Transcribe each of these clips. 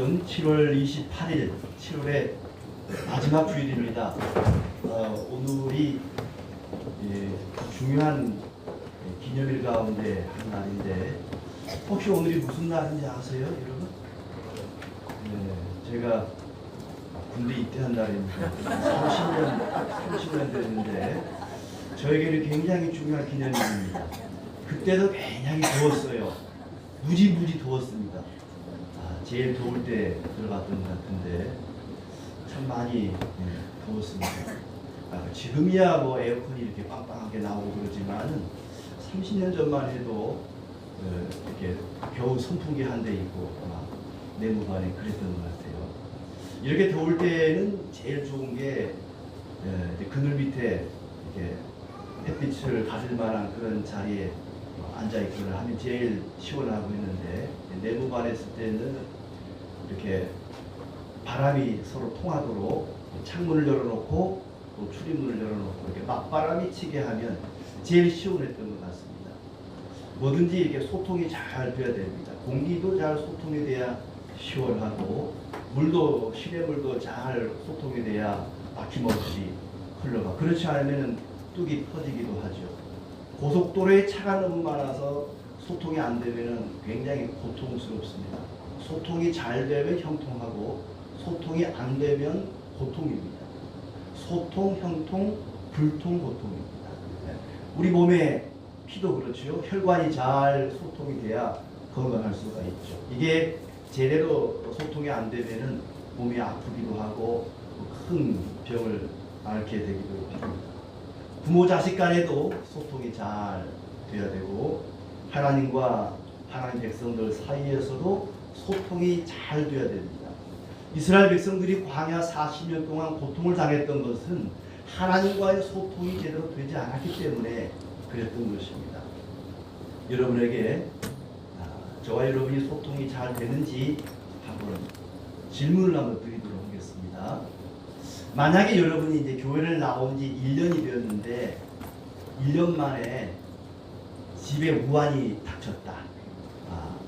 오늘은 7월 28일, 7월의 마지막 주일입니다. 오늘이 중요한 기념일 가운데 한 날인데 혹시 오늘이 무슨 날인지 아세요, 여러분? 제가 군대 입대한 날입니다. 30년 됐는데 저에게는 굉장히 중요한 기념일입니다. 그때도 굉장히 더웠어요. 무지 더웠습니다. 제일 더울 때 들어갔던 것 같은데 참 많이 더웠습니다. 지금이야 뭐 에어컨이 이렇게 빵빵하게 나오고 그러지만은 30년 전만 해도 이렇게 겨우 선풍기 한 대 있고 내무반에 그랬던 것 같아요. 이렇게 더울 때는 제일 좋은 게 그늘 밑에 이렇게 햇빛을 가질 만한 그런 자리에 앉아 있거나 하면 제일 시원하고 있는데, 내무반에 있을 때는 이렇게 바람이 서로 통하도록 창문을 열어놓고 또 출입문을 열어놓고 이렇게 맞바람이 치게 하면 제일 시원했던 것 같습니다. 뭐든지 이렇게 소통이 잘 돼야 됩니다. 공기도 잘 소통이 돼야 시원하고, 물도 시냇물도 잘 소통이 돼야 막힘없이 흘러가. 그렇지 않으면 뚝이 퍼지기도 하죠. 고속도로에 차가 너무 많아서 소통이 안 되면 굉장히 고통스럽습니다. 소통이 잘 되면 형통하고 소통이 안 되면 고통입니다. 소통, 형통, 불통, 고통입니다. 우리 몸에 피도 그렇죠. 혈관이 잘 소통이 돼야 건강할 수가 있죠. 이게 제대로 소통이 안 되면은 몸이 아프기도 하고 큰 병을 앓게 되기도 합니다. 부모 자식 간에도 소통이 잘 돼야 되고, 하나님과 하나님 백성들 사이에서도 소통이 잘 돼야 됩니다. 이스라엘 백성들이 광야 40년 동안 고통을 당했던 것은 하나님과의 소통이 제대로 되지 않았기 때문에 그랬던 것입니다. 여러분에게 저와 여러분이 소통이 잘 되는지 한번 질문을 한번 드리도록 하겠습니다. 만약에 여러분이 이제 교회를 나온 지 1년이 되었는데 1년 만에 집에 우환이 닥쳤다.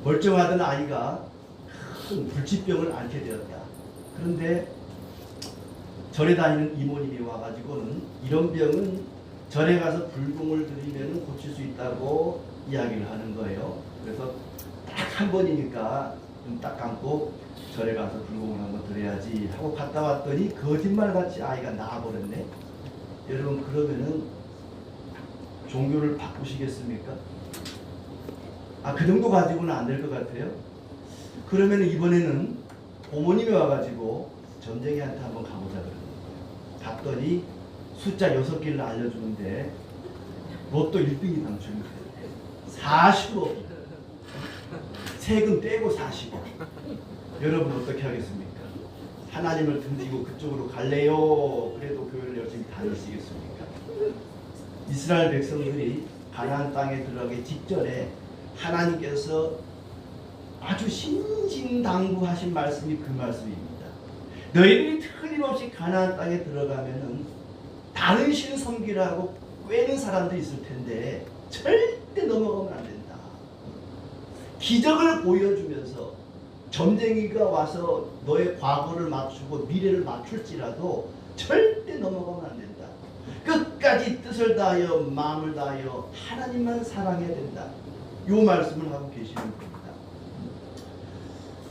멀쩡하던 아이가 큰 불치병을 앓게 되었다. 그런데 절에 다니는 이모님이 와가지고는 이런 병은 절에 가서 불공을 드리면 고칠 수 있다고 이야기를 하는 거예요. 그래서 딱 한 번이니까 눈 딱 감고 절에 가서 불공을 한번 드려야지 하고 갔다 왔더니 거짓말같이 아이가 나아버렸네. 여러분, 그러면은 종교를 바꾸시겠습니까? 그 정도 가지고는 안 될 것 같아요. 그러면 이번에는 어머님이 와가지고 점쟁이한테 한번 가보자 그러는 거예요. 갔더니 숫자 6개를 알려주는데 로또 1등이 당첨이 돼요. 40억. 세금 떼고 40억. 여러분 어떻게 하겠습니까? 하나님을 등지고 그쪽으로 갈래요? 그래도 교회를 열심히 다니시겠습니까? 이스라엘 백성들이 가나안 땅에 들어가기 직전에 하나님께서 아주 신신당부하신 말씀이 그 말씀입니다. 너희들이 틀림없이 가나안 땅에 들어가면은 다른 신 섬기라고 꿰는 사람들이 있을 텐데 절대 넘어가면 안 된다. 기적을 보여주면서 점쟁이가 와서 너의 과거를 맞추고 미래를 맞출지라도 절대 넘어가면 안 된다. 끝까지 뜻을 다하여 마음을 다하여 하나님만 사랑해야 된다. 이 말씀을 하고 계시는 겁니다.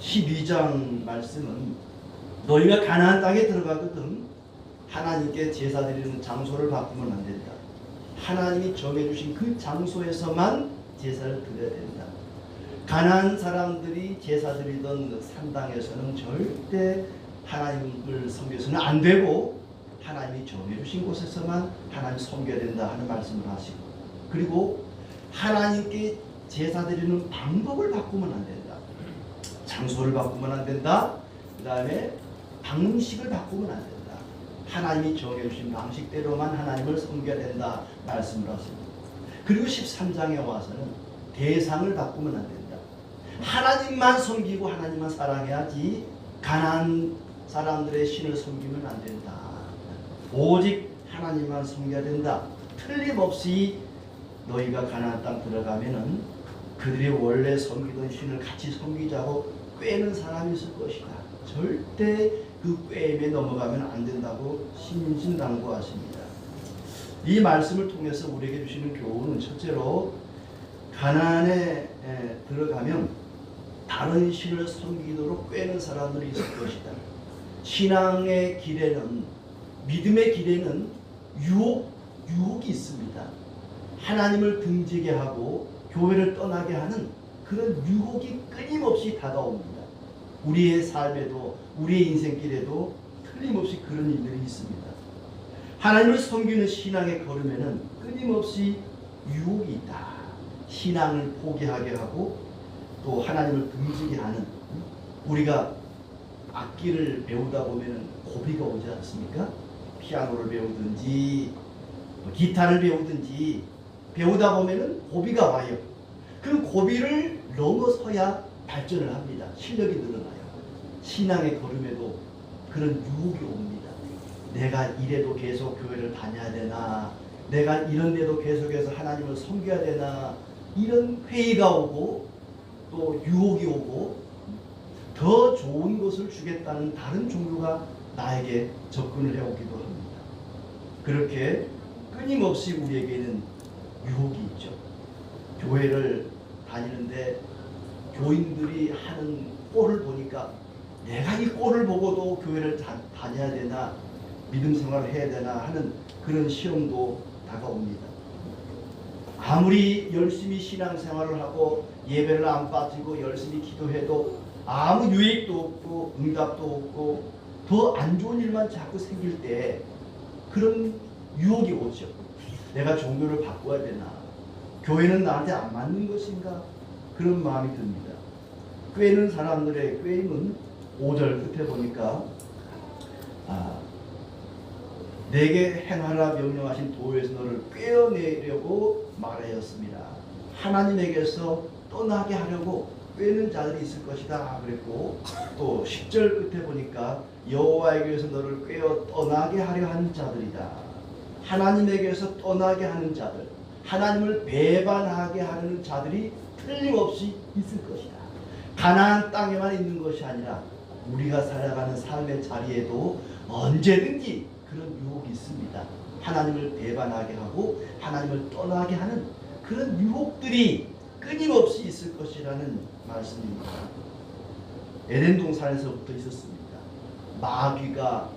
12장 말씀은 너희가 가나안 땅에 들어가거든 하나님께 제사 드리는 장소를 바꾸면 안 된다. 하나님이 정해주신 그 장소에서만 제사를 드려야 된다. 가나안 사람들이 제사 드리던 산 땅에서는 절대 하나님을 섬겨서는 안 되고 하나님이 정해주신 곳에서만 하나님 섬겨야 된다 하는 말씀을 하시고, 그리고 하나님께 제사 드리는 방법을 바꾸면 안 된다. 장소를 바꾸면 안 된다. 그 다음에 방식을 바꾸면 안 된다. 하나님이 정해주신 방식대로만 하나님을 섬겨야 된다 말씀을 하십니다. 그리고 13장에 와서는 대상을 바꾸면 안 된다. 하나님만 섬기고 하나님만 사랑해야지 가나안 사람들의 신을 섬기면 안 된다. 오직 하나님만 섬겨야 된다. 틀림없이 너희가 가나안 땅 들어가면은 그들이 원래 섬기던 신을 같이 섬기자고 꿰는 사람이 있을 것이다. 절대 그 꿰임에 넘어가면 안 된다고 신신당부하십니다. 이 말씀을 통해서 우리에게 주시는 교훈은 첫째로 가나안에 들어가면 다른 신을 섬기도록 꿰는 사람들이 있을 것이다. 신앙의 길에는, 믿음의 길에는 유혹이 있습니다. 하나님을 등지게 하고 교회를 떠나게 하는 그런 유혹이 끊임없이 다가옵니다. 우리의 삶에도, 우리의 인생길에도 틀림없이 그런 일들이 있습니다. 하나님을 섬기는 신앙의 걸음에는 끊임없이 유혹이 있다. 신앙을 포기하게 하고 또 하나님을 등지게 하는, 우리가 악기를 배우다 보면 고비가 오지 않습니까? 피아노를 배우든지 기타를 배우든지 배우다 보면 고비가 와요. 그 고비를 넘어서야 발전을 합니다. 실력이 늘어나요. 신앙의 걸음에도 그런 유혹이 옵니다. 내가 이래도 계속 교회를 다녀야 되나, 내가 이런 데도 계속해서 하나님을 섬겨야 되나, 이런 회의가 오고 또 유혹이 오고 더 좋은 것을 주겠다는 다른 종류가 나에게 접근을 해오기도 합니다. 그렇게 끊임없이 우리에게는 유혹이 있죠. 교회를 다니는데 교인들이 하는 꼴을 보니까 내가 이 꼴을 보고도 교회를 다녀야 되나, 믿음 생활을 해야 되나 하는 그런 시험도 다가옵니다. 아무리 열심히 신앙생활을 하고 예배를 안 빠지고 열심히 기도해도 아무 유익도 없고 응답도 없고 더 안 좋은 일만 자꾸 생길 때 그런 유혹이 오죠. 내가 종교를 바꿔야 되나, 교회는 나한테 안 맞는 것인가, 그런 마음이 듭니다. 꿰는 사람들의 꿰임은 5절 끝에 보니까 내게 행하라 명령하신 도에서 너를 꿰어내려고 말하였습니다. 하나님에게서 떠나게 하려고 꿰는 자들이 있을 것이다 그랬고, 또 10절 끝에 보니까 여호와에게서 너를 꿰어 떠나게 하려 하는 자들이다. 하나님에게서 떠나게 하는 자들, 하나님을 배반하게 하는 자들이 틀림없이 있을 것이다. 가나안 땅에만 있는 것이 아니라 우리가 살아가는 삶의 자리에도 언제든지 그런 유혹이 있습니다. 하나님을 배반하게 하고 하나님을 떠나게 하는 그런 유혹들이 끊임없이 있을 것이라는 말씀입니다. 에덴 동산에서부터 있었습니다. 마귀가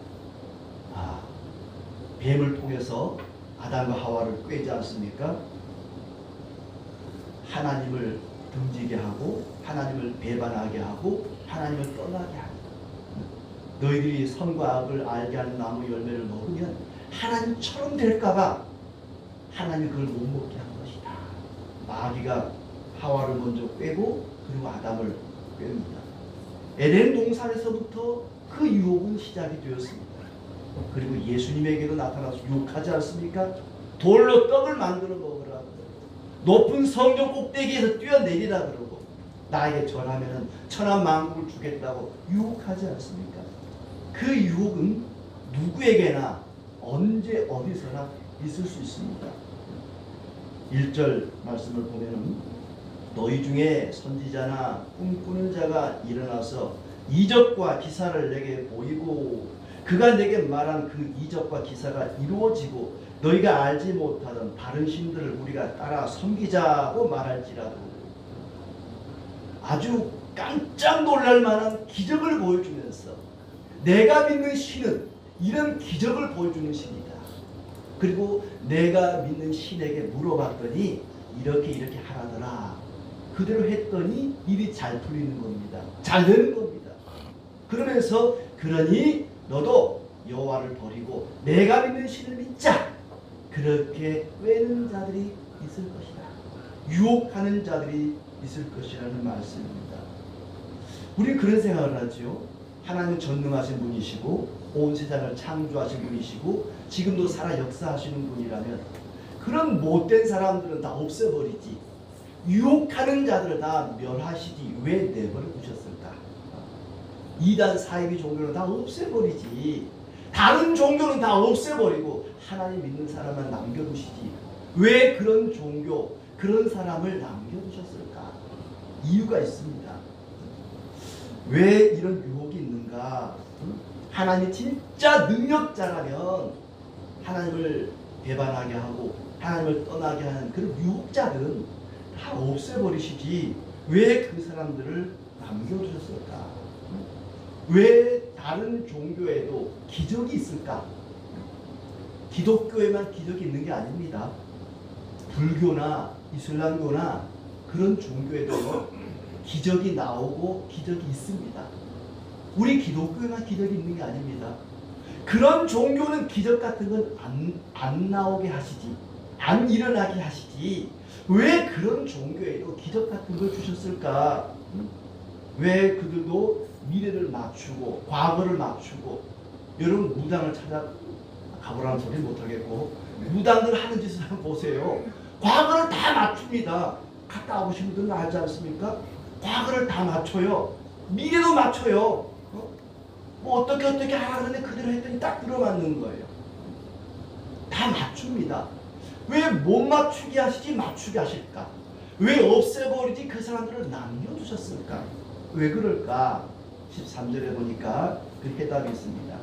뱀을 통해서 아담과 하와를 꿰지 않습니까? 하나님을 등지게 하고 하나님을 배반하게 하고 하나님을 떠나게 하고, 너희들이 선과 악을 알게 하는 나무 열매를 먹으면 하나님처럼 될까봐 하나님이 그걸 못 먹게 한 것이다. 마귀가 하와를 먼저 꿰고 그리고 아담을 꿰입니다. 에덴 동산에서부터 그 유혹은 시작이 되었습니다. 그리고 예수님에게도 나타나서 유혹하지 않습니까? 돌로 떡을 만들어 먹으라, 높은 성전 꼭대기에서 뛰어내리라 그러고, 나에게 절하면 천한 만국을 주겠다고 유혹하지 않습니까? 그 유혹은 누구에게나 언제 어디서나 있을 수 있습니다. 1절 말씀을 보면은 너희 중에 선지자나 꿈꾸는 자가 일어나서 이적과 기사를 내게 보이고 그가 내게 말한 그 이적과 기사가 이루어지고 너희가 알지 못하던 다른 신들을 우리가 따라 섬기자고 말할지라도, 아주 깜짝 놀랄 만한 기적을 보여주면서 내가 믿는 신은 이런 기적을 보여주는 신이다. 그리고 내가 믿는 신에게 물어봤더니 이렇게 하라더라. 그대로 했더니 일이 잘 풀리는 겁니다. 잘 되는 겁니다. 그러면서 그러니 너도 여호와를 버리고 내가 믿는 신을 믿자. 그렇게 꿰는 자들이 있을 것이다. 유혹하는 자들이 있을 것이라는 말씀입니다. 우리 그런 생각을 하죠. 하나님은 전능하신 분이시고 온 세상을 창조하신 분이시고 지금도 살아 역사하시는 분이라면 그런 못된 사람들은 다 없애버리지, 유혹하는 자들을 다 멸하시지 왜 내버려 두셨을까? 이단 사이비 종교는 다 없애버리지, 다른 종교는 다 없애버리고 하나님 믿는 사람만 남겨두시지 왜 그런 종교, 그런 사람을 남겨두셨을까? 이유가 있습니다. 왜 이런 유혹이 있는가? 하나님이 진짜 능력자라면 하나님을 배반하게 하고 하나님을 떠나게 하는 그런 유혹자들은 다 없애버리시지 왜 그 사람들을 남겨두셨을까? 왜 다른 종교에도 기적이 있을까? 기독교에만 기적이 있는 게 아닙니다. 불교나 이슬람교나 그런 종교에도 기적이 나오고 기적이 있습니다. 우리 기독교에만 기적이 있는 게 아닙니다. 그런 종교는 기적 같은 건 안 나오게 하시지, 안 일어나게 하시지 왜 그런 종교에도 기적 같은 걸 주셨을까? 왜 그들도 미래를 맞추고 과거를 맞추고, 여러분 무당을 찾아 가보라는 소리 못하겠고 무당들 하는 짓을 한번 보세요. 과거를 다 맞춥니다. 갔다 와보신 분들은 알지 않습니까? 과거를 다 맞춰요. 미래도 맞춰요. 뭐 어떻게 하라 그러는데 그대로 했더니 딱 들어맞는 거예요. 다 맞춥니다. 왜 못 맞추게 하시지 맞추게 하실까? 왜 없애버리지 그 사람들을 남겨두셨을까? 왜 그럴까? 13절에 보니까 그 해답이 있습니다.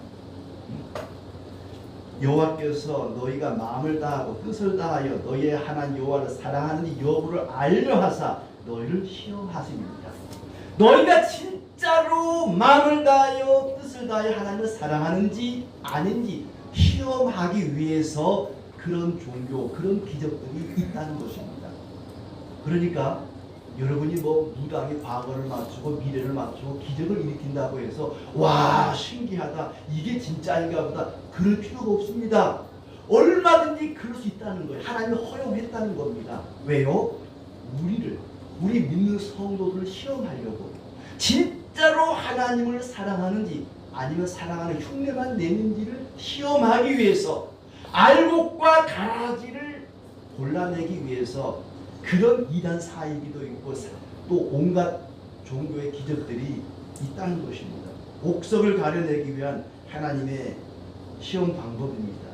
여호와께서 너희가 마음을 다하고 뜻을 다하여 너희의 하나님 여호와를 사랑하는지 여부를 알려 하사 너희를 시험하십니다. 너희가 진짜로 마음을 다하여 뜻을 다하여 하나님을 사랑하는지 아닌지 시험하기 위해서 그런 종교, 그런 기적들이 있다는 것입니다. 그러니까 여러분이 뭐 무당이 과거를 맞추고 미래를 맞추고 기적을 일으킨다고 해서 와 신기하다, 이게 진짜인가 보다, 그럴 필요가 없습니다. 얼마든지 그럴 수 있다는 거예요. 하나님이 허용했다는 겁니다. 왜요? 우리 믿는 성도들을 시험하려고, 진짜로 하나님을 사랑하는지 아니면 사랑하는 흉내만 내는지를 시험하기 위해서, 알곡과 가라지를 골라내기 위해서 그런 이단 사이비도 있고 또 온갖 종교의 기적들이 있다는 것입니다. 옥석을 가려내기 위한 하나님의 시험 방법입니다.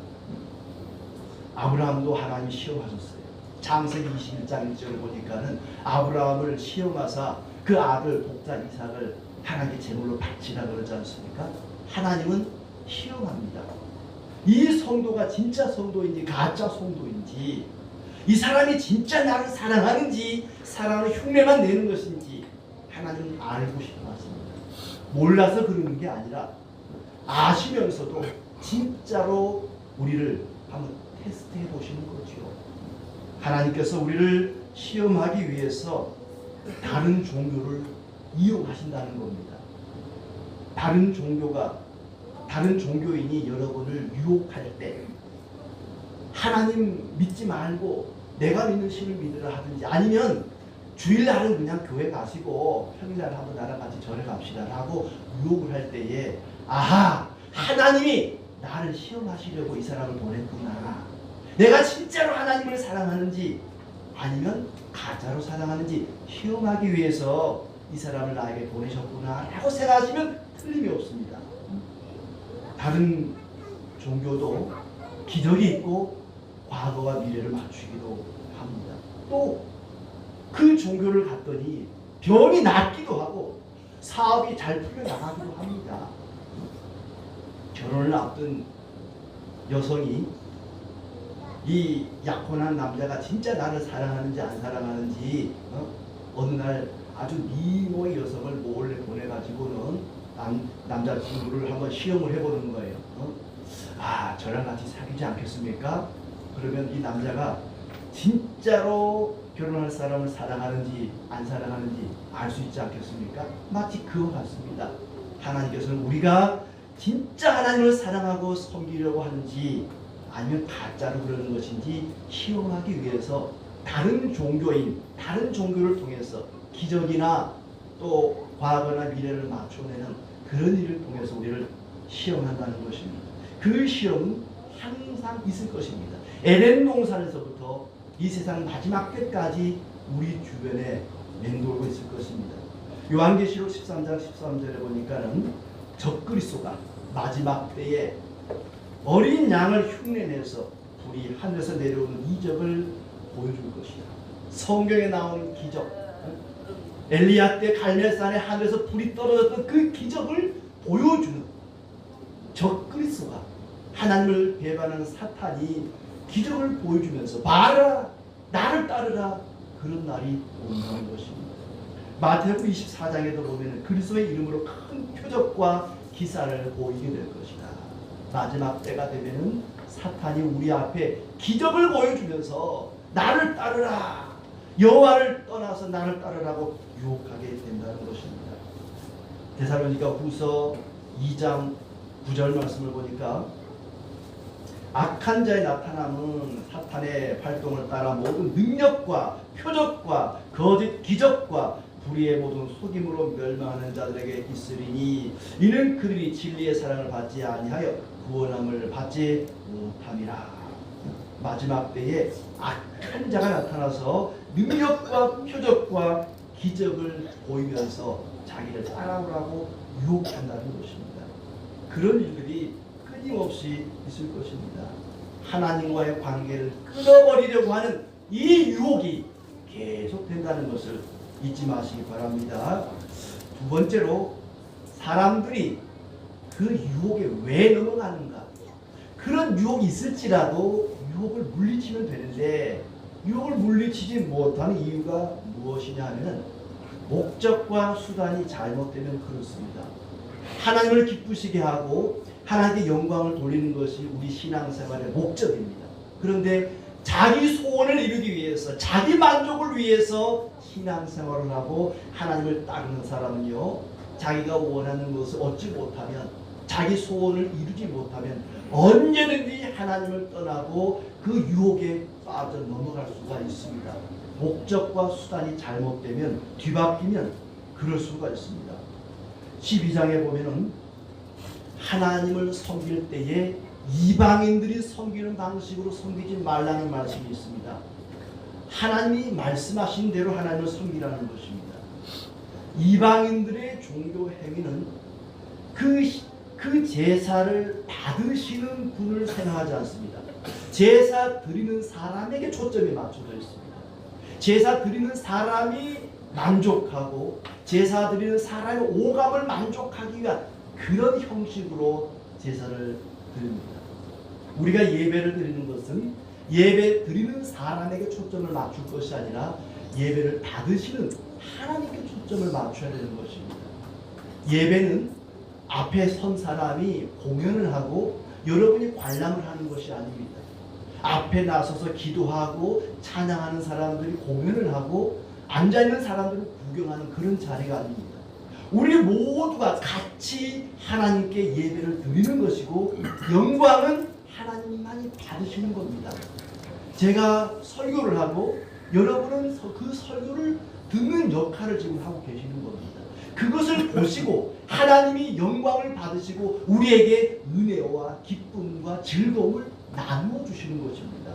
아브라함도 하나님이 시험하셨어요. 창세기 21장 1절을 보니까는 아브라함을 시험하사 그 아들 독자 이삭을 하나님께 제물로 바치라 그러지 않습니까? 하나님은 시험합니다. 이 성도가 진짜 성도인지 가짜 성도인지, 이 사람이 진짜 나를 사랑하는지 사랑하는 흉내만 내는 것인지 하나님은 알고 싶어 하십니다. 몰라서 그러는 게 아니라 아시면서도 진짜로 우리를 한번 테스트해 보시는 거죠. 하나님께서 우리를 시험하기 위해서 다른 종교를 이용하신다는 겁니다. 다른 종교인이 여러분을 유혹할 때 하나님 믿지 말고 내가 믿는 신을 믿으라 하든지, 아니면 주일날은 그냥 교회 가시고 평일날 한번 나랑 같이 절에 갑시다 라고 유혹을 할 때에 아하, 하나님이 나를 시험하시려고 이 사람을 보냈구나, 내가 진짜로 하나님을 사랑하는지 아니면 가짜로 사랑하는지 시험하기 위해서 이 사람을 나에게 보내셨구나 라고 생각하시면 틀림이 없습니다. 다른 종교도 기적이 있고 과거와 미래를 맞추기도 합니다. 또 그 종교를 갔더니 병이 낫기도 하고 사업이 잘 풀려나가기도 합니다. 결혼을 앞둔 여성이 이 약혼한 남자가 진짜 나를 사랑하는지 안 사랑하는지 어느 날 아주 미모의 여성을 몰래 보내가지고는 남자친구를 한번 시험을 해보는 거예요. 아, 저랑 같이 사귀지 않겠습니까? 그러면 이 남자가 진짜로 결혼할 사람을 사랑하는지 안 사랑하는지 알 수 있지 않겠습니까? 마치 그와 같습니다. 하나님께서는 우리가 진짜 하나님을 사랑하고 섬기려고 하는지 아니면 가짜로 그러는 것인지 시험하기 위해서 다른 종교를 통해서 기적이나 또 과거나 미래를 맞춰내는 그런 일을 통해서 우리를 시험한다는 것입니다. 그 시험은 항상 있을 것입니다. 에덴 동산에서부터 이 세상 마지막 때까지 우리 주변에 맹돌고 있을 것입니다. 요한계시록 13장 13절에 보니까는 적그리스도가 마지막 때에 어린 양을 흉내내서 불이 하늘에서 내려오는 이적을 보여줄 것이다. 성경에 나오는 기적, 엘리야 때 갈멜산의 하늘에서 불이 떨어졌던 그 기적을 보여주는 적 그리스도가, 하나님을 배반하는 사탄이 기적을 보여주면서 봐라, 나를 따르라, 그런 날이 온다는 것입니다. 마태복음 24장에도 보면 그리스도의 이름으로 큰 표적과 기사를 보이게 될 것이다. 마지막 때가 되면은 사탄이 우리 앞에 기적을 보여주면서 나를 따르라, 여호와를 떠나서 나를 따르라고 유혹하게 된다는 것입니다. 데살로니가 후서 2장 9절 말씀을 보니까 악한 자의 나타남은 사탄의 활동을 따라 모든 능력과 표적과 거짓 기적과 불의의 모든 속임으로 멸망하는 자들에게 있으리니 이는 그들이 진리의 사랑을 받지 아니하여 구원함을 받지 못함이라. 마지막 때에 악한 자가 나타나서 능력과 표적과 기적을 보이면서 자기를 따라오라고 유혹한다는 것입니다. 그런 일들이 끊임없이 있을 것입니다. 하나님과의 관계를 끊어버리려고 하는 이 유혹이 계속된다는 것을 잊지 마시기 바랍니다. 두 번째로, 사람들이 그 유혹에 왜 넘어가는가? 그런 유혹이 있을지라도 유혹을 물리치면 되는데 유혹을 물리치지 못하는 이유가 무엇이냐 하면 목적과 수단이 잘못되면 그렇습니다. 하나님을 기쁘시게 하고 하나님께 영광을 돌리는 것이 우리 신앙생활의 목적입니다. 그런데 자기 소원을 이루기 위해서, 자기 만족을 위해서 신앙생활을 하고 하나님을 따르는 사람은요, 자기가 원하는 것을 얻지 못하면, 자기 소원을 이루지 못하면 언제든지 하나님을 떠나고 그 유혹에 빠져 넘어갈 수가 있습니다. 목적과 수단이 잘못되면, 뒤바뀌면 그럴 수가 있습니다. 12장에 보면은 하나님을 섬길 때에 이방인들이 섬기는 방식으로 섬기지 말라는 말씀이 있습니다. 하나님이 말씀하신 대로 하나님을 섬기라는 것입니다. 이방인들의 종교 행위는 그 제사를 받으시는 분을 생각하지 않습니다. 제사 드리는 사람에게 초점이 맞춰져 있습니다. 제사 드리는 사람이 만족하고 제사 드리는 사람의 오감을 만족하기 위한 그런 형식으로 제사를 드립니다. 우리가 예배를 드리는 것은 예배 드리는 사람에게 초점을 맞출 것이 아니라 예배를 받으시는 하나님께 초점을 맞춰야 되는 것입니다. 예배는 앞에 선 사람이 공연을 하고 여러분이 관람을 하는 것이 아닙니다. 앞에 나서서 기도하고 찬양하는 사람들이 공연을 하고 앉아있는 사람들을 구경하는 그런 자리가 아닙니다. 우리 모두가 같이 하나님께 예배를 드리는 것이고 영광은 하나님만이 받으시는 겁니다. 제가 설교를 하고 여러분은 그 설교를 듣는 역할을 지금 하고 계시는 겁니다. 그것을 보시고 하나님이 영광을 받으시고 우리에게 은혜와 기쁨과 즐거움을 나누어 주시는 것입니다.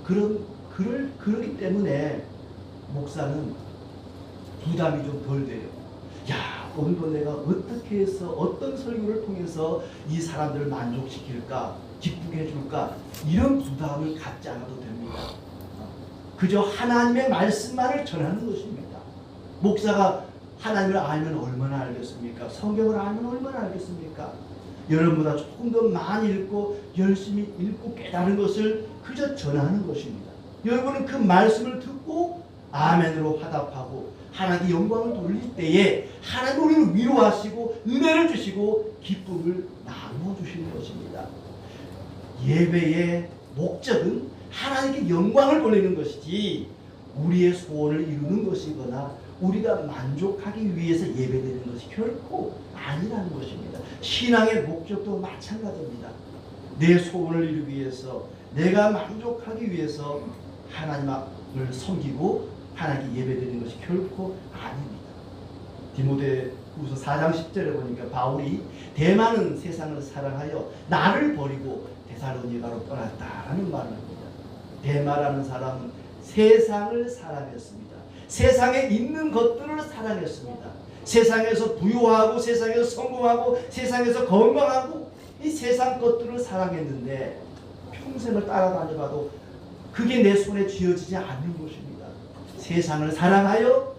그러기 때문에 목사는 부담이 좀 덜 돼요. 야, 오늘도 내가 어떻게 해서 어떤 설교를 통해서 이 사람들을 만족시킬까, 기쁘게 해줄까, 이런 부담을 갖지 않아도 됩니다. 그저 하나님의 말씀만을 전하는 것입니다. 목사가 하나님을 알면 얼마나 알겠습니까? 성경을 알면 얼마나 알겠습니까? 여러분보다 조금 더 많이 읽고 열심히 읽고 깨달은 것을 그저 전하는 것입니다. 여러분은 그 말씀을 듣고 아멘으로 화답하고 하나님께 영광을 돌릴 때에 하나님 우리를 위로하시고 은혜를 주시고 기쁨을 나누어 주시는 것입니다. 예배의 목적은 하나님께 영광을 돌리는 것이지 우리의 소원을 이루는 것이거나 우리가 만족하기 위해서 예배드리는 것이 결코 아니라는 것입니다. 신앙의 목적도 마찬가지입니다. 내 소원을 이루기 위해서, 내가 만족하기 위해서 하나님을 섬기고 하나님께 예배드리는 것이 결코 아닙니다. 디모데후서 4장 10절에 보니까 바울이 대만은 세상을 사랑하여 나를 버리고 데살로니가로 떠났다라는 말을 합니다. 대마라는 사람은 세상을 사랑했습니다. 세상에 있는 것들을 사랑했습니다. 세상에서 부유하고 세상에서 성공하고 세상에서 건강하고 이 세상 것들을 사랑했는데 평생을 따라다녀봐도 그게 내 손에 쥐어지지 않는 것입니다. 세상을 사랑하여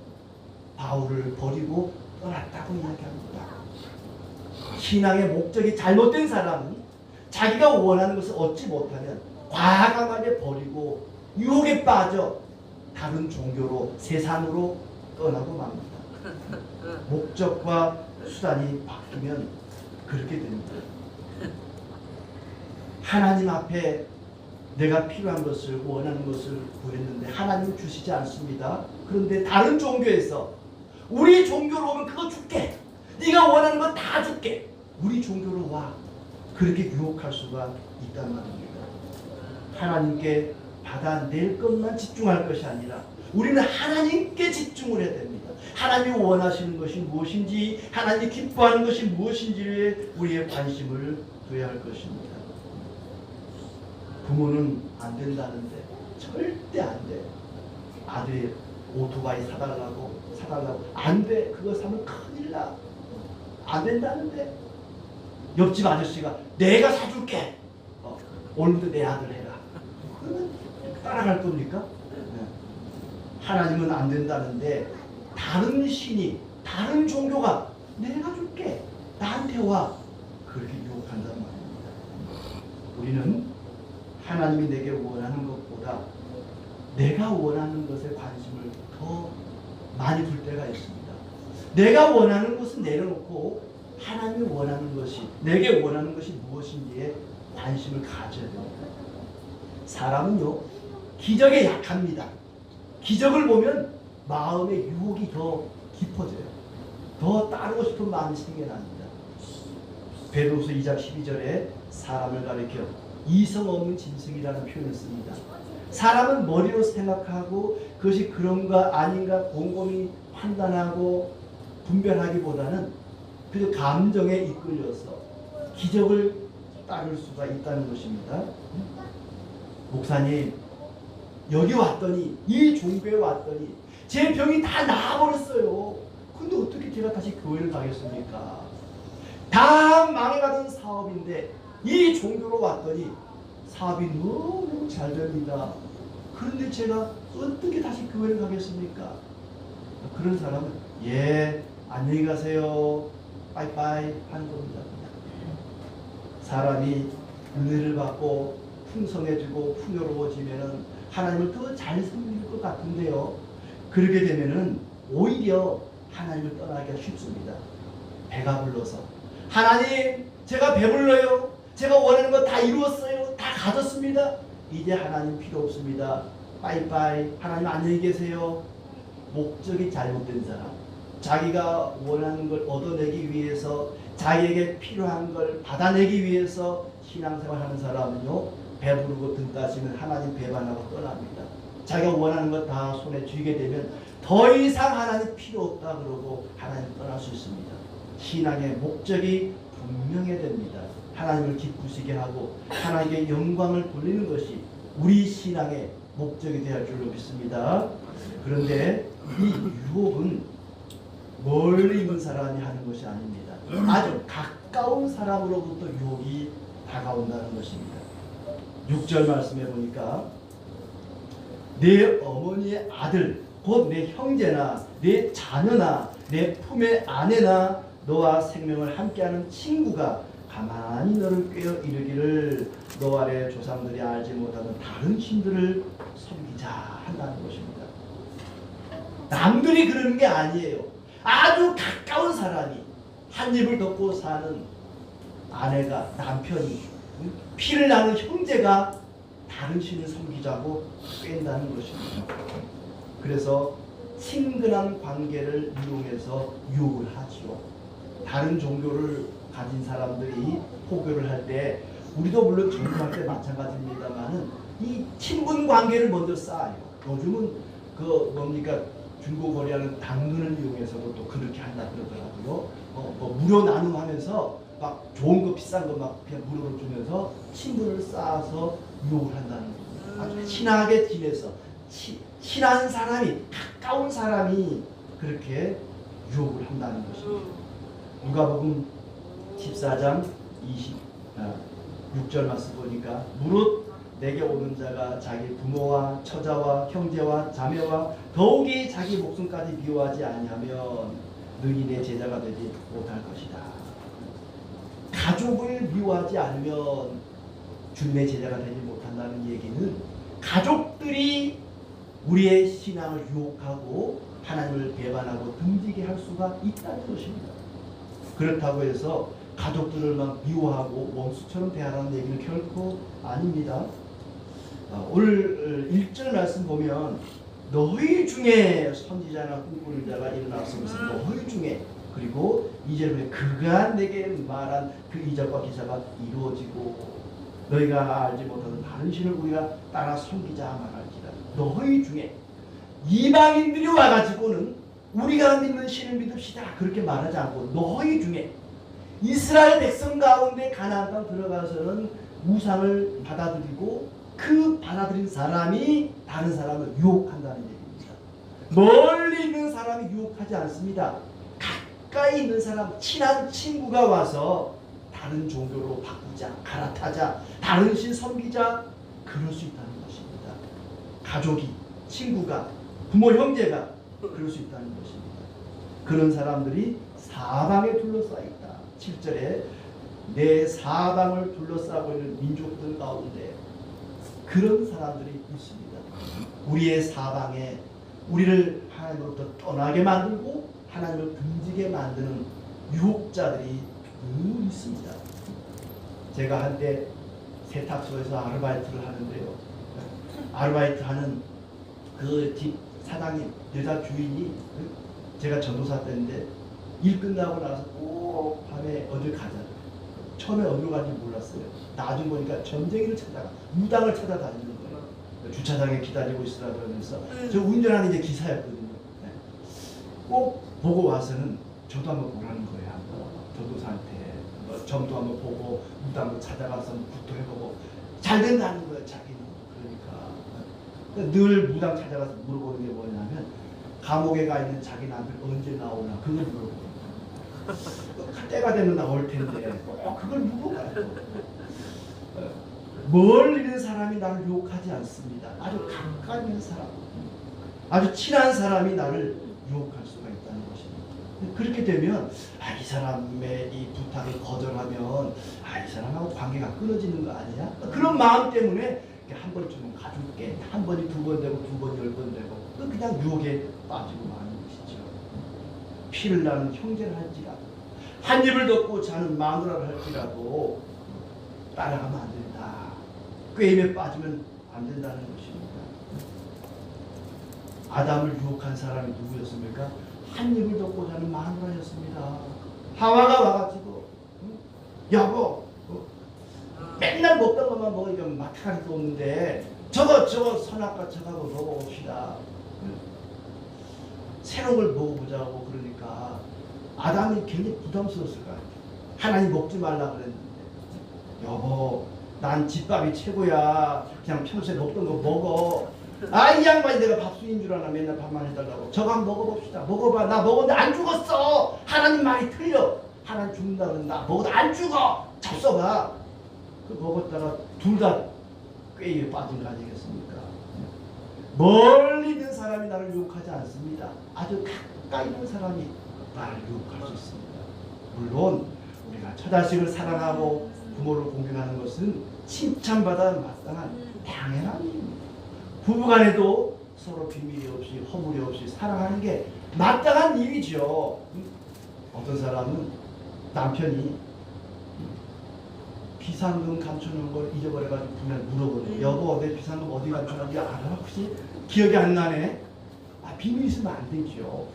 바울을 버리고 떠났다고 이야기합니다. 신앙의 목적이 잘못된 사람은 자기가 원하는 것을 얻지 못하면 과감하게 버리고 유혹에 빠져 다른 종교로 세상으로 떠나고 맙니다. 목적과 수단이 바뀌면 그렇게 됩니다. 하나님 앞에 내가 필요한 것을 원하는 것을 구했는데 하나님은 주시지 않습니다. 그런데 다른 종교에서 우리 종교로 오면 그거 줄게. 네가 원하는 건 다 줄게. 우리 종교로 와. 그렇게 유혹할 수가 있단 말입니다. 하나님께 받아낼 것만 집중할 것이 아니라 우리는 하나님께 집중을 해야 됩니다. 하나님이 원하시는 것이 무엇인지, 하나님이 기뻐하는 것이 무엇인지에 우리의 관심을 둬야 할 것입니다. 부모는 안 된다는데 절대 안 돼. 아들이 오토바이 사달라고 안 돼. 그거 사면 큰일 나. 안 된다는데 옆집 아저씨가 내가 사줄게. 오늘도 내 아들 해라. 그러면 따라갈 겁니까? 하나님은 안 된다는데 다른 신이, 다른 종교가 내가 줄게. 나한테 와. 그렇게 유혹한단 말입니다. 우리는 하나님이 내게 원하는 것보다 내가 원하는 것에 관심을 더 많이 둘 때가 있습니다. 내가 원하는 것은 내려놓고 하나님이 원하는 것이, 내게 원하는 것이 무엇인지에 관심을 가져야 됩니다. 사람은요, 기적에 약합니다. 기적을 보면 마음의 유혹이 더 깊어져요. 더 따르고 싶은 마음이 생겨납니다. 베드로서 2장 12절에 사람을 가리켜 이성 없는 짐승이라는 표현을 씁니다. 사람은 머리로 생각하고 그것이 그런가 아닌가 곰곰이 판단하고 분별하기보다는 그 감정에 이끌려서 기적을 따를 수가 있다는 것입니다. 목사님, 여기 왔더니, 이 종교에 왔더니 제 병이 다 나아버렸어요. 근데 어떻게 제가 다시 교회를 가겠습니까? 다 망해가던 사업인데 이 종교로 왔더니 사업이 너무 잘 됩니다. 그런데 제가 어떻게 다시 교회를 가겠습니까? 그런 사람은 예, 안녕히 가세요. 빠이빠이 하는 겁니다. 사람이 은혜를 받고 풍성해지고 풍요로워지면은 하나님을 더 잘 섬길 것 같은데요. 그렇게 되면은 오히려 하나님을 떠나기가 쉽습니다. 배가 불러서 하나님, 제가 배불러요. 제가 원하는 거 다 이루었어요. 다 가졌습니다. 이제 하나님 필요 없습니다. 빠이빠이. 하나님 안녕히 계세요. 목적이 잘못된 사람, 자기가 원하는 걸 얻어내기 위해서, 자기에게 필요한 걸 받아내기 위해서 신앙생활하는 사람은요, 배부르고 등 따시면 하나님 배반하고 떠납니다. 자기가 원하는 것 다 손에 쥐게 되면 더 이상 하나님 필요 없다 그러고 하나님 떠날 수 있습니다. 신앙의 목적이 분명해야 됩니다. 하나님을 기쁘시게 하고 하나님께 영광을 돌리는 것이 우리 신앙의 목적이 되어야 줄로 믿습니다. 그런데 이 유혹은 멀리 있는 사람이 하는 것이 아닙니다. 아주 가까운 사람으로부터 유혹이 다가온다는 것입니다. 6절 말씀해 보니까 내 어머니의 아들 곧 내 형제나 내 자녀나 내 품의 아내나 너와 생명을 함께하는 친구가 가만히 너를 꿰어 이르기를 너 아래 조상들이 알지 못하는 다른 신들을 섬기자 한다는 것입니다. 남들이 그러는 게 아니에요. 아주 가까운 사람이, 한 입을 덮고 사는 아내가, 남편이, 피를 나는 형제가 다른 신을 섬기자고 깬다는 것입니다. 그래서 친근한 관계를 이용해서 유혹을 하지요. 다른 종교를 가진 사람들이 포교를 할 때, 우리도 물론 전도할 때 마찬가지입니다만은 이 친분 관계를 먼저 쌓아요. 요즘은 그 뭡니까, 중고거래하는 당근을 이용해서도 또 그렇게 한다 그러더라고요. 뭐 무료 나눔하면서 막 좋은 거 비싼 거 막 그냥 무료로 주면서 친분을 쌓아서 유혹을 한다는 거예요. 아주 친하게 지내서 친한 사람이, 가까운 사람이 그렇게 유혹을 한다는 것입니다. 누가복음 14장 26절 말씀 보니까 무릇 내게 오는 자가 자기 부모와 처자와 형제와 자매와 더욱이 자기 목숨까지 미워하지 아니하면 능히 내 제자가 되지 못할 것이다. 가족을 미워하지 않으면 주님의 제자가 되지 못한다는 얘기는 가족들이 우리의 신앙을 유혹하고 하나님을 배반하고 등지게 할 수가 있다는 것입니다. 그렇다고 해서 가족들을 막 미워하고 원수처럼 대하라는 얘기는 결코 아닙니다. 오늘 1절 말씀 보면 너희 중에 선지자나 꿈꾸는 자가 일어났으면서 너희 중에, 그리고 2절에 그가 내게 말한 그 이적과 기사가 이루어지고 너희가 알지 못하는 다른 신을 우리가 따라 섬기자 말할지라. 너희 중에 이방인들이 와가지고는 우리가 믿는 신을 믿읍시다 그렇게 말하지 않고 너희 중에 이스라엘 백성 가운데 가나안 땅 들어가서는 우상을 받아들이고 그 받아들인 사람이 다른 사람을 유혹한다는 얘기입니다. 멀리 있는 사람이 유혹하지 않습니다. 가까이 있는 사람, 친한 친구가 와서 다른 종교로 바꾸자, 갈아타자, 다른 신 섬기자, 그럴 수 있다는 것입니다. 가족이, 친구가, 부모, 형제가 그럴 수 있다는 것입니다. 그런 사람들이 사방에 둘러싸여 있다. 7절에 내 사방을 둘러싸고 있는 민족들 가운데 그런 사람들이 있습니다. 우리의 사방에 우리를 하나님으로부터 떠나게 만들고 하나님을 등지게 만드는 유혹자들이 늘 있습니다. 제가 한때 세탁소에서 아르바이트를 하는데요. 아르바이트 하는 그 집 사장님, 여자 주인이, 제가 전도사 때인데 일 끝나고 나서 꼭 밤에 어딜 가자. 처음에 어디로 가는지 몰랐어요. 나중에 보니까 전쟁이를 찾아가, 무당을 찾아다니는 거예요. 주차장에 기다리고 있으라 그러면서, 저 운전하는 이제 기사였거든요. 꼭 보고 와서는 저도 한번 보라는 거예요. 전도사한테 점도 한번 보고 무당도 찾아가서 굿도 해보고 잘 된다는 거예요. 자기는. 그러니까 늘 무당 찾아가서 물어보는 게 뭐냐면 감옥에 가 있는 자기 남편 언제 나오나 그걸 물어보는 거예요. 때가 되면 나올 텐데 그걸 물어봐요. 멀리 있는 사람이 나를 유혹하지 않습니다. 아주 가까이 있는 사람, 아주 친한 사람이 나를 유혹할 수가 있다는 것입니다. 그렇게 되면 이 사람의 이 부탁을 거절하면 이 사람하고 관계가 끊어지는 거 아니야? 그런 마음 때문에 한 번쯤은 가줄게. 한 번이 두 번 되고 두 번, 10번 되고 그냥 유혹에 빠지고 마는 것이죠. 피를 나는 형제를 할지라도 한 입을 덮고 자는 마누라를 할지라도 따라가면 안 된다. 꾀임에 빠지면 안 된다는 것입니다. 아담을 유혹한 사람이 누구였습니까? 한 입을 덮고 자는 마누라였습니다. 하와가 와가지고 여보 맨날 먹던 것만 먹으니까 마타리도 없는데 저거 선악과 저거 먹어봅시다. 새로운 걸 먹어보자고 그러니까 아담이 굉장히 부담스러웠을 것 같아요. 하나님 먹지 말라 그랬는데 여보 난 집밥이 최고야. 그냥 평소에 먹던 거 먹어. 이 양반이 내가 밥순인 줄 아나 맨날 밥만 해달라고. 저거 한번 먹어봅시다. 먹어봐. 나 먹었는데 안 죽었어. 하나님 말이 틀려. 하나님 죽는다 그런다. 먹어도 안 죽어. 잡숴봐. 그 먹었다가 둘 다 꾀에 빠진 거 아니겠습니까? 멀리 있는 사람이 나를 유혹하지 않습니다. 아주 가까이 있는 사람이 나를 유혹할 수 있습니다. 물론 우리가 처자식을 사랑하고 부모를 공경하는 것은 칭찬받아 마땅한 당연한 일입니다. 부부간에도 서로 비밀이 없이 허물이 없이 사랑하는 게 마땅한 일이죠. 어떤 사람은 남편이 비상금 감춰놓은 걸 잊어버려가지고 분명 물어보네요. 여보 내 비상금 어디 감춰놨는지 알아? 혹시 기억이 안 나네? 비밀 있으면 안 되죠.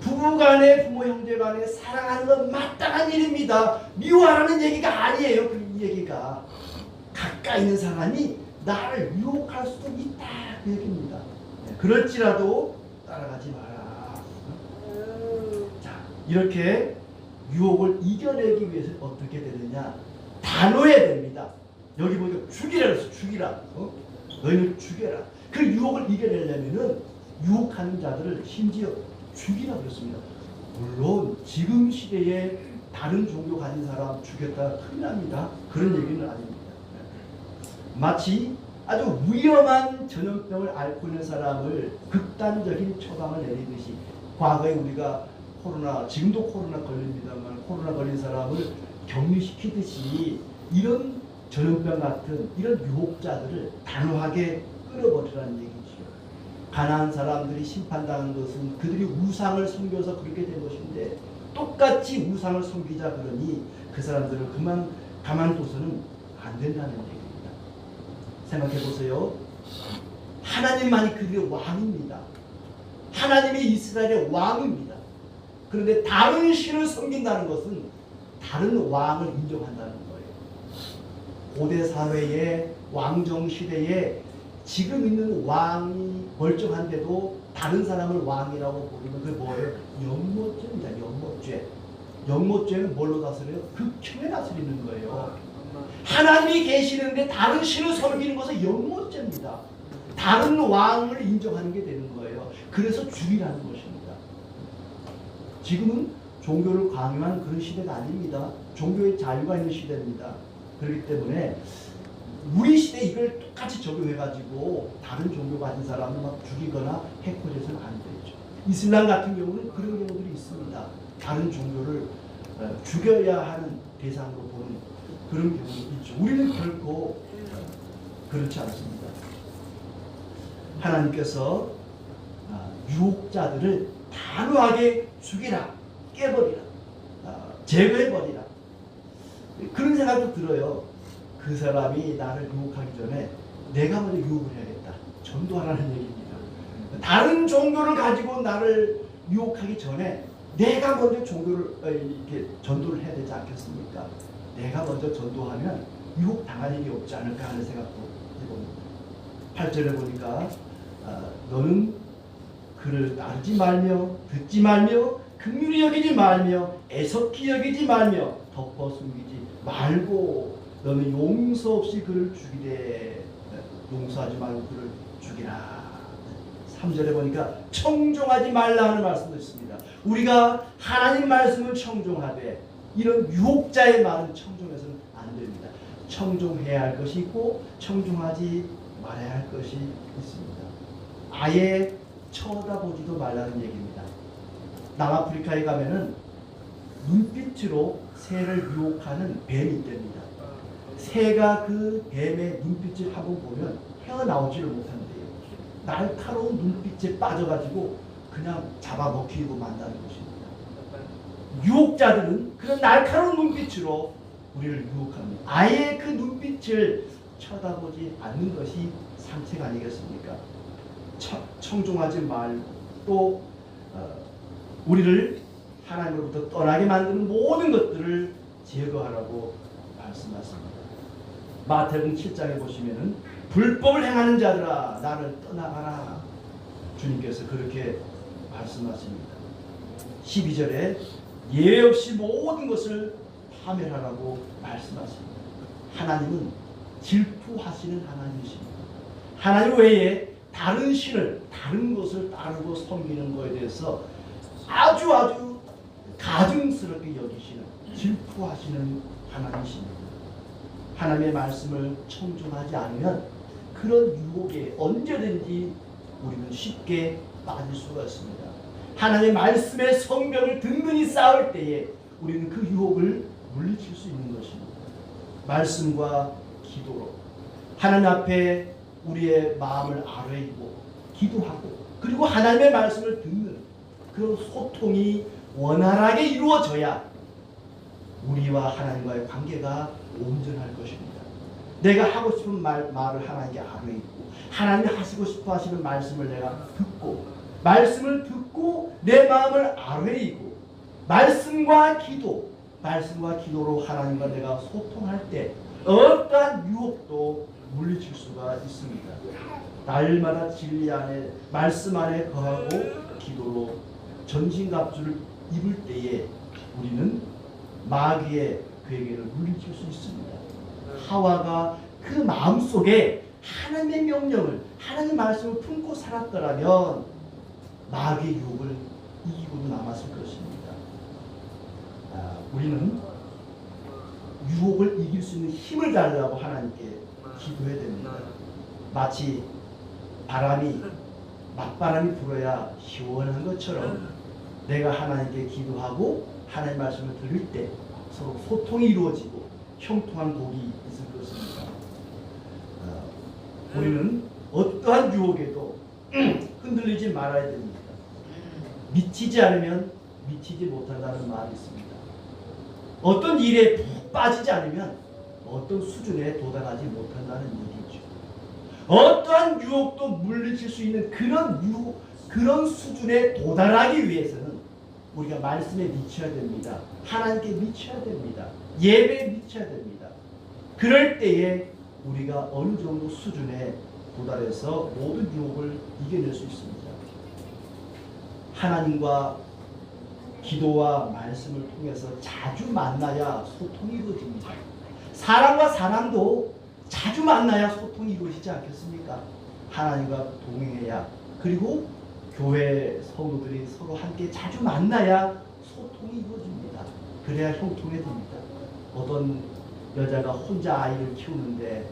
부부간에 부모 형제간에 사랑하는 건 마땅한 일입니다. 미워하라는 얘기가 아니에요. 그 얘기가 가까이 있는 사람이 나를 유혹할 수도 있다 그 얘기입니다. 그럴지라도 따라가지 마라. 자, 이렇게 유혹을 이겨내기 위해서 어떻게 되느냐? 단호해야 됩니다. 여기 보니까 죽이라 그랬어. 죽이라. 너희를 죽여라. 그 유혹을 이겨내려면은 유혹하는 자들을 심지어 죽이라 그랬습니다. 물론 지금 시대에 다른 종교 가진 사람 죽였다가 큰일 납니다. 그런 얘기는 아닙니다. 마치 아주 위험한 전염병을 앓고 있는 사람을 극단적인 처방을 내리듯이 과거에 우리가 코로나, 지금도 코로나 걸립니다만 코로나 걸린 사람을 격리시키듯이 이런 전염병 같은 이런 유혹자들을 단호하게 끌어버리라는 얘기죠. 가난한 사람들이 심판당한 것은 그들이 우상을 섬겨서 그렇게 된 것인데 똑같이 우상을 섬기자 그러니 그 사람들을 가만둬서는 안 된다는 얘기입니다. 생각해 보세요. 하나님만이 그들의 왕입니다. 하나님이 이스라엘의 왕입니다. 그런데 다른 신을 섬긴다는 것은 다른 왕을 인정한다는 거예요. 고대 사회의 왕정 시대에 지금 있는 왕이 멀쩡한데도 다른 사람을 왕이라고 부르면 그게 뭐예요? 연못죄입니다. 연못죄. 연못죄는 뭘로 다스려요? 극형에 다스리는 거예요. 하나님이 계시는데 다른 신을 섬기는 것은 연못죄입니다. 다른 왕을 인정하는 게 되는 거예요. 그래서 죽이라는 것입니다. 지금은 종교를 강요하는 그런 시대가 아닙니다. 종교의 자유가 있는 시대입니다. 그렇기 때문에 우리 시대에 이걸 똑같이 적용해가지고 다른 종교 가진 사람을 막 죽이거나 해코지해서는 안 되죠. 이슬람 같은 경우는 그런 경우들이 있습니다. 다른 종교를 죽여야 하는 대상으로 보는 그런 경우도 있죠. 우리는 결코 그렇지 않습니다. 하나님께서 유혹자들을 단호하게 죽이라, 깨버리라, 제거해버리라. 그런 생각도 들어요. 그 사람이 나를 유혹하기 전에 내가 먼저 유혹을 해야겠다. 전도하라는 얘기입니다. 다른 종교를 가지고 나를 유혹하기 전에 내가 먼저 종교를 이렇게 전도를 해야 되지 않겠습니까? 내가 먼저 전도하면 유혹 당할 일이 없지 않을까 하는 생각도 해봅니다. 8절에 보니까 너는 그를 따르지 말며 듣지 말며 긍휼히 여기지 말며 애석히 여기지 말며 덮어 숨기지 말고 너는 용서 없이 그를 죽이되 용서하지 말고 그를 죽이라. 3절에 보니까 청종하지 말라 하는 말씀도 있습니다. 우리가 하나님 말씀을 청종하되 이런 유혹자의 말은 청종해서는 안 됩니다. 청종해야 할 것이 있고 청종하지 말아야 할 것이 있습니다. 아예 쳐다보지도 말라는 얘기입니다. 남아프리카에 가면은 눈빛으로 새를 유혹하는 뱀이 있답니다. 새가 그 뱀의 눈빛을 한번 보면 헤어나오지를 못한대요. 날카로운 눈빛에 빠져가지고 그냥 잡아먹히고 만다는 것입니다. 유혹자들은 그런 날카로운 눈빛으로 우리를 유혹합니다. 아예 그 눈빛을 쳐다보지 않는 것이 상책 아니겠습니까? 청종하지 말고 또 우리를 하나님으로부터 떠나게 만드는 모든 것들을 제거하라고 말씀하십니다. 마태복음 7장에 보시면은 불법을 행하는 자들아 나를 떠나가라. 주님께서 그렇게 말씀하십니다. 12절에 예외 없이 모든 것을 파멸하라고 말씀하십니다. 하나님은 질투하시는 하나님이십니다. 하나님 외에 다른 신을, 다른 것을 따르고 섬기는 것에 대해서 아주 가증스럽게 여기시는, 질투하시는 하나님이십니다. 하나님의 말씀을 청종하지 않으면 그런 유혹에 언제든지 우리는 쉽게 빠질 수가 있습니다. 하나님의 말씀의 성경을 든든히 쌓을 때에 우리는 그 유혹을 물리칠 수 있는 것입니다. 말씀과 기도로 하나님 앞에 우리의 마음을 아뢰고 기도하고 그리고 하나님의 말씀을 듣는 그런 소통이 원활하게 이루어져야 우리와 하나님과의 관계가 온전할 것입니다. 내가 하고 싶은 말을 하나님께 아뢰고 하나님이 하시고 싶어 하시는 말씀을 내가 듣고 말씀을 듣고 내 마음을 아뢰고 말씀과 기도로 하나님과 내가 소통할 때 어떠한 유혹도 물리칠 수가 있습니다. 날마다 진리 안에 말씀 안에 거하고 기도로 전신갑주를 입을 때에 우리는 마귀의 괴계를 물리칠 수 있습니다. 하와가 그 마음속에 하나님의 명령을 하나님의 말씀을 품고 살았더라면 마귀의 유혹을 이기고도 남았을 것입니다. 우리는 유혹을 이길 수 있는 힘을 달라고 하나님께 기도해야 됩니다. 마치 바람이 맞바람이 불어야 시원한 것처럼 내가 하나님께 기도하고 하나님 말씀을 들을 때 서로 소통이 이루어지고 형통한 복이 있을 것입니다. 우리는 어떠한 유혹에도 흔들리지 말아야 됩니다. 미치지 않으면 미치지 못한다는 말이 있습니다. 어떤 일에 푹 빠지지 않으면 어떤 수준에 도달하지 못한다는 얘기죠. 어떠한 유혹도 물리칠 수 있는 그런 수준에 도달하기 위해서는 우리가 말씀에 미쳐야 됩니다. 하나님께 미쳐야 됩니다. 예배에 미쳐야 됩니다. 그럴 때에 우리가 어느 정도 수준에 도달해서 모든 유혹을 이겨낼 수 있습니다. 하나님과 기도와 말씀을 통해서 자주 만나야 소통이 이루어집니다. 사람과 사람도 자주 만나야 소통이 이루어지지 않겠습니까? 하나님과 동행해야, 그리고 교회 성도들이 서로 함께 자주 만나야 소통이 이루어집니다. 그래야 형통해집니다. 어떤 여자가 혼자 아이를 키우는데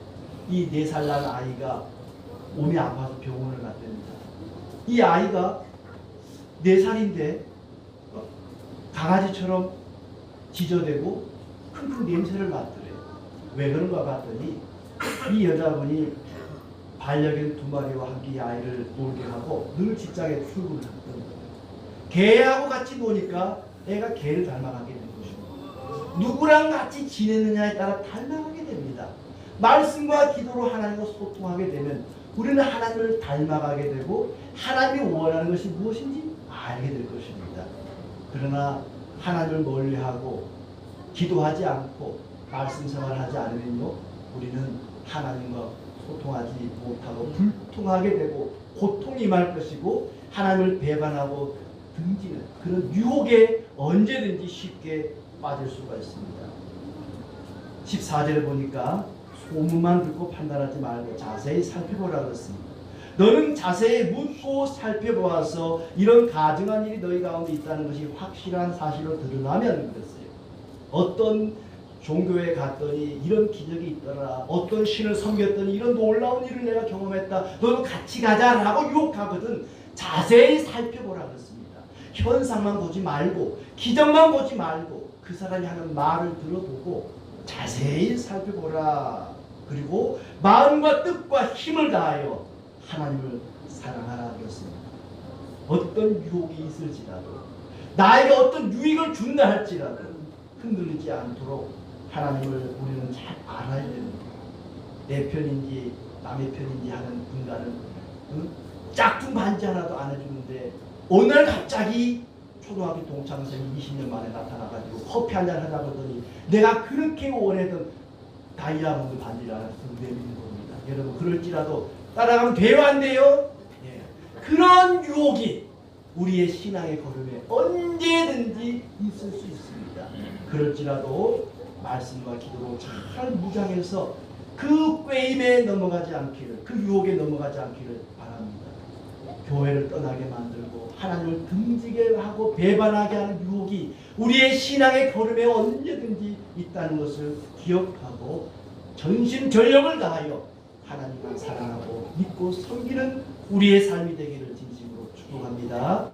이 4살 난 아이가 몸이 아파서 병원을 갔답니다. 이 아이가 4살인데 강아지처럼 지저대고 킁킁 냄새를 맡더래요. 왜 그런가 봤더니 이 여자분이 반려견 2마리와 함께 이 아이를 놀게 하고 늘 직장에 출근을 했던 거예요. 개하고 같이 노니까 애가 개를 닮아가게 된 것입니다. 누구랑 같이 지내느냐에 따라 닮아가게 됩니다. 말씀과 기도로 하나님과 소통하게 되면 우리는 하나님을 닮아가게 되고 하나님이 원하는 것이 무엇인지 알게 될 것입니다. 그러나 하나님을 멀리하고 기도하지 않고 말씀 생활하지 않으면요, 우리는 하나님과 소통하지 못하고 불통하게 되고 고통이 임할 것이고 하나님을 배반하고 등지는 그런 유혹에 언제든지 쉽게 빠질 수가 있습니다. 14절에 보니까 소문만 듣고 판단하지 말고 자세히 살펴보라 그랬습니다. 너는 자세히 묻고 살펴보아서 이런 가증한 일이 너희 가운데 있다는 것이 확실한 사실로 드러나면 그랬어요. 어떤 종교에 갔더니 이런 기적이 있더라, 어떤 신을 섬겼더니 이런 놀라운 일을 내가 경험했다, 너도 같이 가자라고 유혹하거든 자세히 살펴보라 그랬습니다. 현상만 보지 말고 기적만 보지 말고 그 사람이 하는 말을 들어보고 자세히 살펴보라. 그리고 마음과 뜻과 힘을 다하여 하나님을 사랑하라 그랬습니다. 어떤 유혹이 있을지라도 나에게 어떤 유익을 준다 할지라도 흔들리지 않도록 하나님을 우리는 잘 알아야 됩니다. 내 편인지 남의 편인지 하는 분간은 짝퉁 반지 하나도 안 해주는데 어느 날 갑자기 초등학교 동창생이 20년 만에 나타나가지고 커피 한잔 하자고 하더니 내가 그렇게 원했던 다이아몬드 반지를 하나 내미는 겁니다. 여러분 그럴지라도 따라가면 돼요 안 돼요? 예. 그런 유혹이 우리의 신앙의 걸음에 언제든지 있을 수 있습니다. 그럴지라도 말씀과 기도로 잘 무장해서 그 꾀임에 넘어가지 않기를, 그 유혹에 넘어가지 않기를 바랍니다. 교회를 떠나게 만들고 하나님을 등지게 하고 배반하게 하는 유혹이 우리의 신앙의 걸음에 언제든지 있다는 것을 기억하고 전심전력을 다하여 하나님을 사랑하고 믿고 섬기는 우리의 삶이 되기를 진심으로 축복합니다.